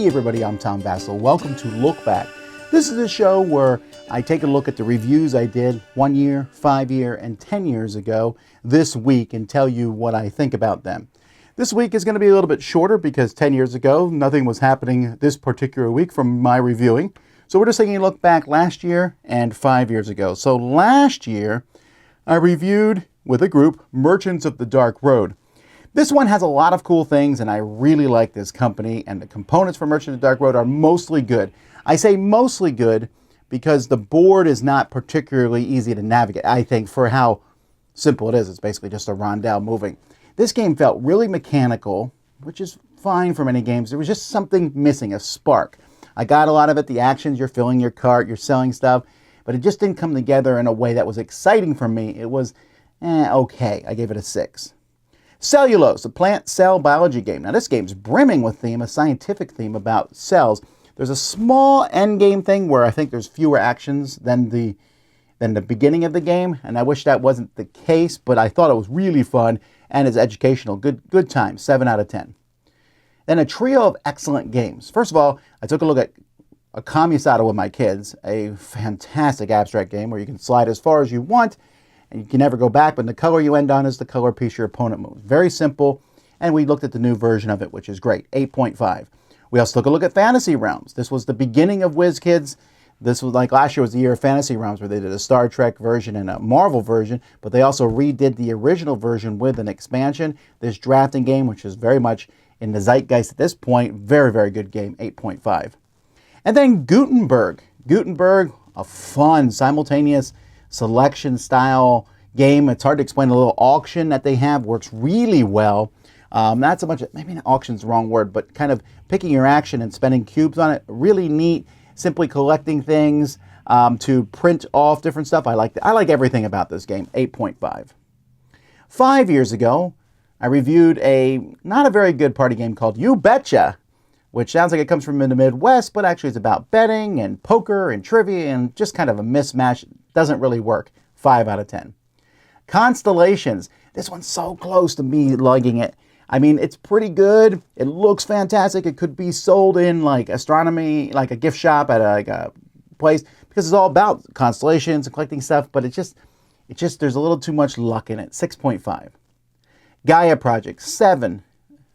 Hey everybody, I'm Tom Vasel. Welcome to Look Back. This is a show where I take a look at the reviews I did 1 year, 5 year, and 10 years ago this week and tell you what I think about them. This week is going to be a little bit shorter because 10 years ago, nothing was happening this particular week from my reviewing. So we're just taking a look back last year and 5 years ago. So last year, I reviewed with a group, Merchants of the Dark Road. This one has a lot of cool things, and I really like this company, and the components for Merchants of the Dark Road are mostly good. I say mostly good because the board is not particularly easy to navigate, I think, for how simple it is. It's basically just a rondel moving. This game felt really mechanical, which is fine for many games. There was just something missing, a spark. I got a lot of it, the actions, you're filling your cart, you're selling stuff, but it just didn't come together in a way that was exciting for me. It was okay. I gave it a 6. Cellulose, a plant cell biology game. Now this game's brimming with theme, a scientific theme about cells. There's a small end game thing where I think there's fewer actions than the beginning of the game, and I wish that wasn't the case, but I thought it was really fun and it's educational. Good time, 7 out of 10. Then a trio of excellent games. First of all, I took a look at a Constellations with my kids, a fantastic abstract game where you can slide as far as you want and you can never go back, but the color you end on is the color piece your opponent moves. Very simple, and we looked at the new version of it, which is great, 8.5. We also took a look at Fantasy Realms. This was the beginning of WizKids. This was like last year was the year of Fantasy Realms where they did a Star Trek version and a Marvel version, but they also redid the original version with an expansion. This drafting game, which is very much in the zeitgeist at this point, very, very good game, 8.5. And then Gutenberg. Gutenberg, a fun, simultaneous selection style game. It's hard to explain. A little auction that they have works really well. Not so much, maybe auction's the wrong word, but kind of picking your action and spending cubes on it. Really neat. Simply collecting things to print off different stuff. I like everything about this game. 8.5. 5 years ago, I reviewed not a very good party game called Betcha, which sounds like it comes from in the Midwest, but actually it's about betting and poker and trivia and just kind of a mismatch. Doesn't really work. 5 out of 10. Constellations. This one's so close to me lugging it. I mean, it's pretty good. It looks fantastic. It could be sold in like astronomy, like a gift shop at a place, because it's all about constellations and collecting stuff, but it's just there's a little too much luck in it. 6.5. Gaia Project, 7.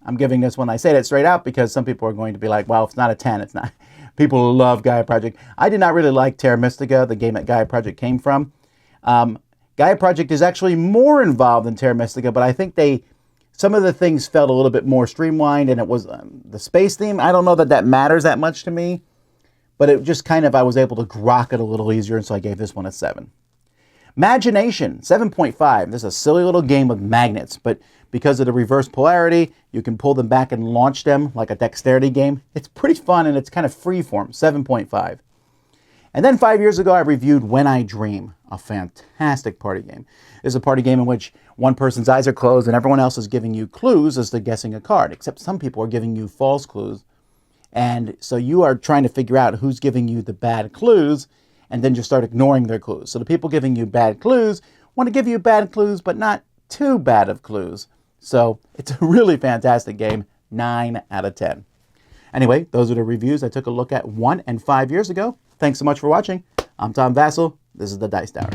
I'm giving this one, I say that straight out because some people are going to be like, well, if it's not a 10, it's not. People love Gaia Project. I did not really like Terra Mystica, the game that Gaia Project came from. Gaia Project is actually more involved than Terra Mystica, but I think some of the things felt a little bit more streamlined, and it was the space theme. I don't know that matters that much to me, but it just kind of, I was able to grok it a little easier, and so I gave this one a 7. Imagination, 7.5. This is a silly little game with magnets, but because of the reverse polarity, you can pull them back and launch them like a dexterity game. It's pretty fun, and it's kind of freeform, 7.5. And then 5 years ago, I reviewed When I Dream, a fantastic party game. It's a party game in which one person's eyes are closed and everyone else is giving you clues as to guessing a card, except some people are giving you false clues. And so you are trying to figure out who's giving you the bad clues, and then just start ignoring their clues. So the people giving you bad clues want to give you bad clues, but not too bad of clues. So it's a really fantastic game, 9 out of 10. Anyway, those are the reviews I took a look at 1 and 5 years ago. Thanks so much for watching. I'm Tom Vasel. This is the Dice Tower.